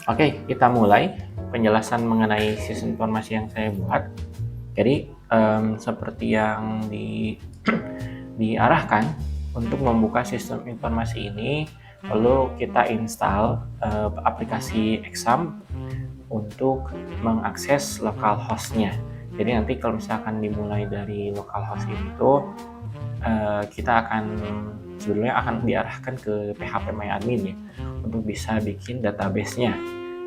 Oke, kita mulai penjelasan mengenai sistem informasi yang saya buat. Jadi, seperti yang diarahkan untuk membuka sistem informasi ini, perlu kita install aplikasi Exam untuk mengakses localhost-nya. Jadi nanti kalau misalkan dimulai dari localhost itu, kita sebetulnya akan diarahkan ke phpMyAdmin ya, untuk bisa bikin database-nya.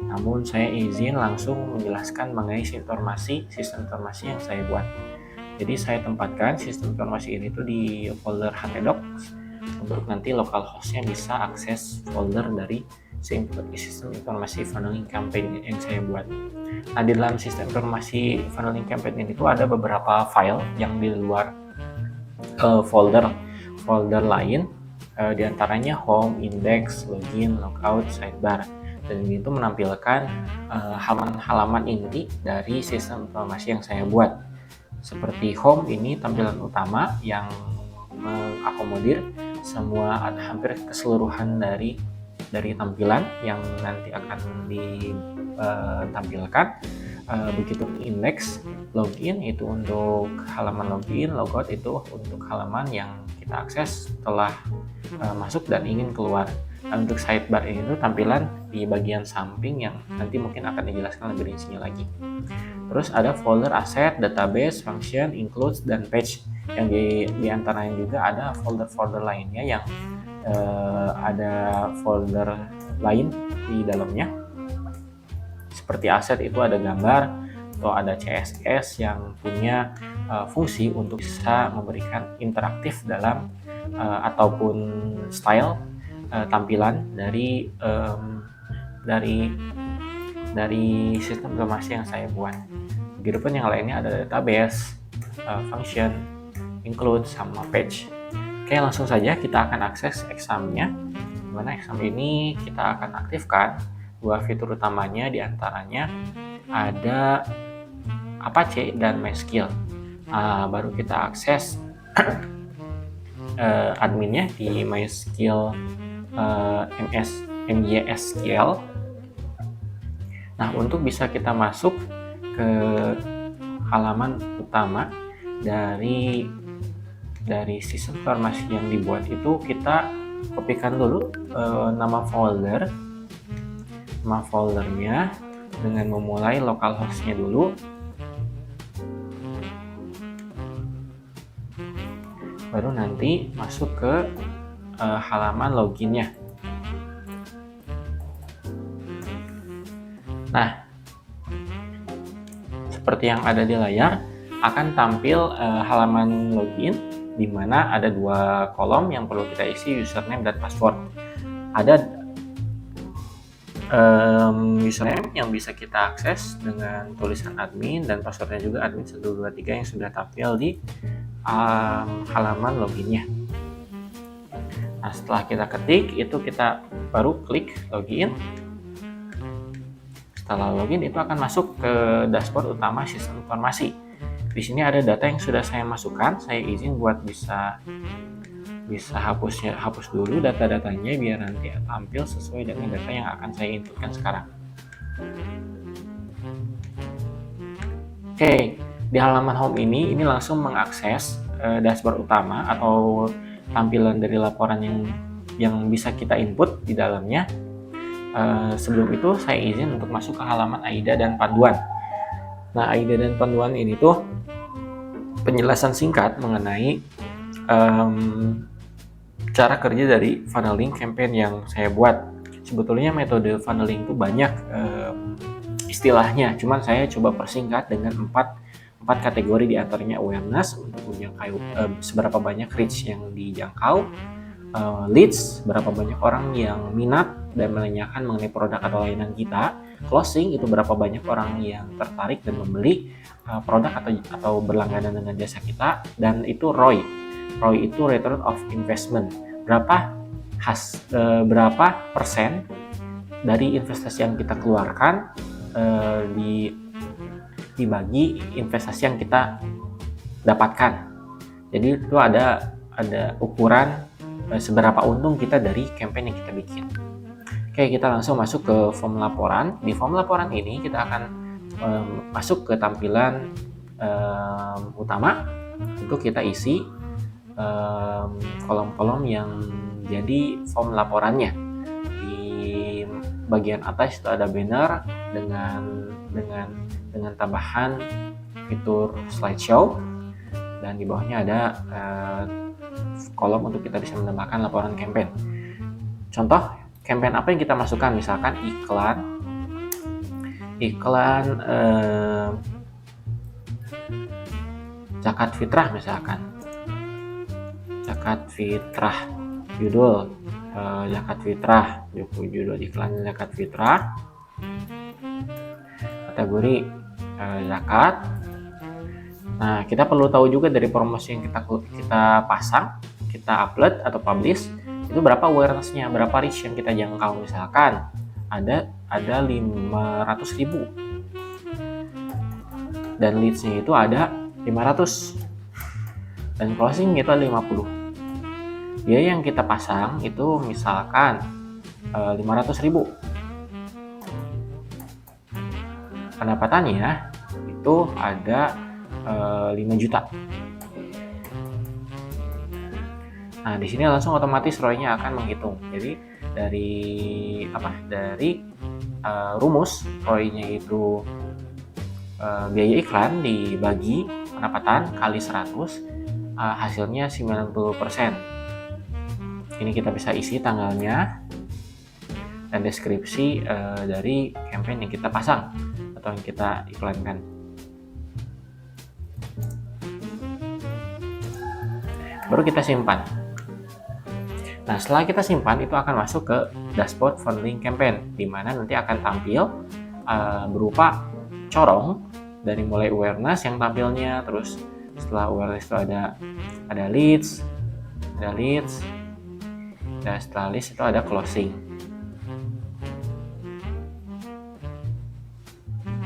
Namun saya izin langsung menjelaskan mengenai sistem informasi yang saya buat. Jadi saya tempatkan sistem informasi ini tuh di folder htdocs untuk nanti localhost-nya bisa akses folder dari sistem informasi funneling campaign yang saya buat. Nah, di dalam sistem informasi funneling campaign ini tuh ada beberapa file yang di luar folder lain, diantaranya home, index, login, logout, sidebar. Dan ini tuh menampilkan halaman-halaman inti dari sistem informasi yang saya buat. Seperti home ini tampilan utama yang mengakomodir hampir keseluruhan dari tampilan yang nanti akan ditampilkan. Begitu index, login itu untuk halaman login, logout itu untuk halaman yang kita akses setelah masuk dan ingin keluar. Dan untuk sidebar ini tuh tampilan di bagian samping yang nanti mungkin akan dijelaskan lebih rincinya lagi. Terus ada folder asset, database, function, includes, dan page. Yang di antaranya juga ada folder-folder lainnya yang ada folder lain di dalamnya. Seperti aset itu ada gambar atau ada CSS yang punya fungsi untuk bisa memberikan interaktif dalam ataupun style tampilan dari sistem informasi yang saya buat. Begitupun yang lainnya ada database, function, include, sama page. Oke, langsung saja kita akan akses exam-nya. Dimana exam ini kita akan aktifkan dua fitur utamanya, diantaranya ada Apache dan MySQL. Baru kita akses adminnya di MySQL MySQL. Nah, untuk bisa kita masuk ke halaman utama dari sistem informasi yang dibuat itu, kita kopikan dulu nama foldernya dengan memulai localhost-nya dulu. Baru nanti masuk ke halaman loginnya. Nah, seperti yang ada di layar, akan tampil halaman login di mana ada dua kolom yang perlu kita isi, username dan password. Ada username yang bisa kita akses dengan tulisan admin, dan passwordnya juga admin 123 yang sudah tampil di halaman loginnya. Nah, setelah kita ketik itu, kita baru klik login. Setelah login itu akan masuk ke dashboard utama sistem informasi. Di sini ada data yang sudah saya masukkan. Saya izin buat bisa hapus dulu data-datanya biar nanti tampil sesuai dengan data yang akan saya inputkan sekarang. Oke, di halaman home ini langsung mengakses dashboard utama atau tampilan dari laporan yang bisa kita input di dalamnya. Sebelum itu saya izin untuk masuk ke halaman AIDA dan panduan. Nah, AIDA dan panduan ini tuh penjelasan singkat mengenai cara kerja dari funneling campaign yang saya buat. Sebetulnya metode funneling itu banyak istilahnya, cuman saya coba persingkat dengan empat kategori, diantaranya awareness untuk menjangkau seberapa banyak reach yang dijangkau, leads berapa banyak orang yang minat dan menanyakan mengenai produk atau layanan kita, closing itu berapa banyak orang yang tertarik dan membeli produk atau berlangganan dengan jasa kita, dan itu ROI itu return of investment, berapa persen dari investasi yang kita keluarkan dibagi investasi yang kita dapatkan. Jadi itu ada ukuran seberapa untung kita dari campaign yang kita bikin. Oke, kita langsung masuk ke form laporan. Di form laporan ini kita akan masuk ke tampilan utama untuk kita isi kolom-kolom yang jadi form laporannya. Di bagian atas itu ada banner dengan tambahan fitur slideshow, dan di bawahnya ada kolom untuk kita bisa menambahkan laporan campaign. Contoh campaign apa yang kita masukkan, misalkan iklan zakat fitrah, misalkan zakat fitrah, judul zakat fitrah, judul iklan zakat fitrah, kategori zakat. Nah, kita perlu tahu juga dari promosi yang kita pasang, kita upload atau publish, itu berapa awareness-nya, berapa reach yang kita jangkau. Misalkan ada 500.000 dan leads-nya itu ada 500 dan closing itu ada 50. Biaya yang kita pasang itu misalkan 500.000. Pendapatannya itu ada 5 juta. Nah, di sini langsung otomatis ROI-nya akan menghitung. Jadi dari rumus ROI-nya itu biaya iklan dibagi pendapatan kali 100, hasilnya 90%. Ini kita bisa isi tanggalnya dan deskripsi dari campaign yang kita pasang atau yang kita iklankan. Baru kita simpan. Nah, setelah kita simpan, itu akan masuk ke dashboard funding campaign, di mana nanti akan tampil berupa corong dari mulai awareness yang tampilnya, terus setelah awareness itu ada leads, dan setelah leads itu ada closing.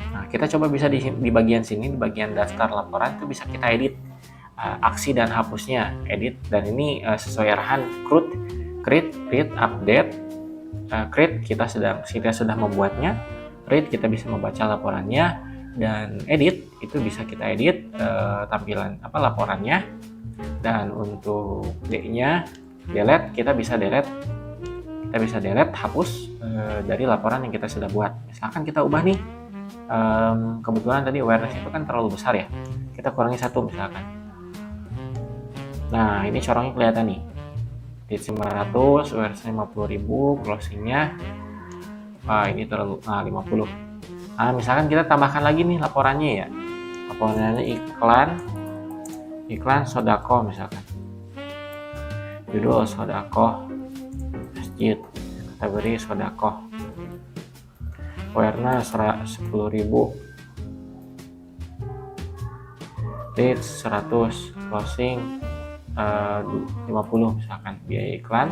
Nah, kita coba bisa di bagian sini, di bagian daftar laporan itu bisa kita edit aksi dan hapusnya, edit, dan ini sesuai arahan create, update, create kita sudah membuatnya, read kita bisa membaca laporannya, dan edit itu bisa kita edit tampilan laporannya, dan untuk D-nya delete kita bisa delete hapus dari laporan yang kita sudah buat. Misalkan kita ubah nih, kebetulan tadi awareness itu kan terlalu besar ya, kita kurangi 1 misalkan. Nah, ini corongnya kelihatan nih, di 500, awareness 50.000, closingnya ini terlalu 50. Nah, misalkan kita tambahkan lagi nih laporannya ya, laporannya iklan sodako, misalkan judul sodako masjid, kategori sodako, awareness 10.000, leads 100, closing 50 misalkan, biaya iklan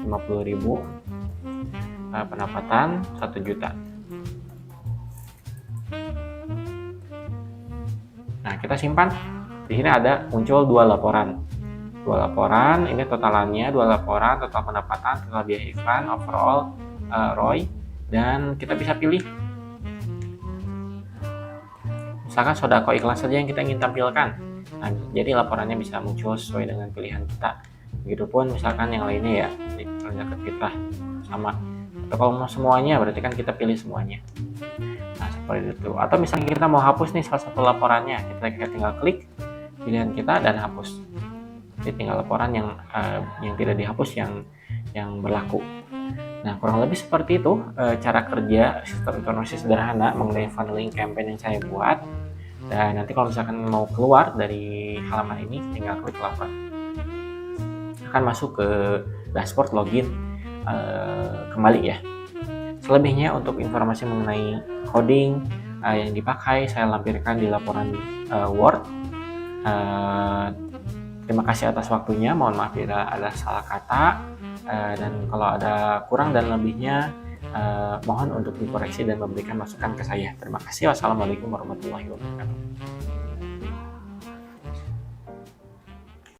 50.000, pendapatan 1 juta. Nah, kita simpan. Di sini ada muncul 2 laporan. Ini totalannya 2 laporan, total pendapatan, total biaya iklan, overall ROI, dan kita bisa pilih. Misalkan sodako iklan saja yang kita ingin tampilkan. Nah, jadi laporannya bisa muncul sesuai dengan pilihan kita. Begitupun misalkan yang lainnya ya, zakat fitrah sama. Atau kalau mau semuanya, berarti kan kita pilih semuanya. Nah, seperti itu. Atau misalnya kita mau hapus nih salah satu laporannya, kita tinggal klik pilihan kita dan hapus. Jadi tinggal laporan yang tidak dihapus yang berlaku. Nah, kurang lebih seperti itu cara kerja sistem informasi sederhana mengenai funneling campaign yang saya buat. Dan nanti kalau misalkan mau keluar dari halaman ini, tinggal klik laporan. Akan masuk ke dashboard, login kembali ya. Selebihnya untuk informasi mengenai coding yang dipakai, saya lampirkan di laporan Word. Terima kasih atas waktunya. Mohon maaf bila ada salah kata, dan kalau ada kurang dan lebihnya mohon untuk dikoreksi dan memberikan masukan ke saya. Terima kasih. Wassalamualaikum warahmatullahi wabarakatuh.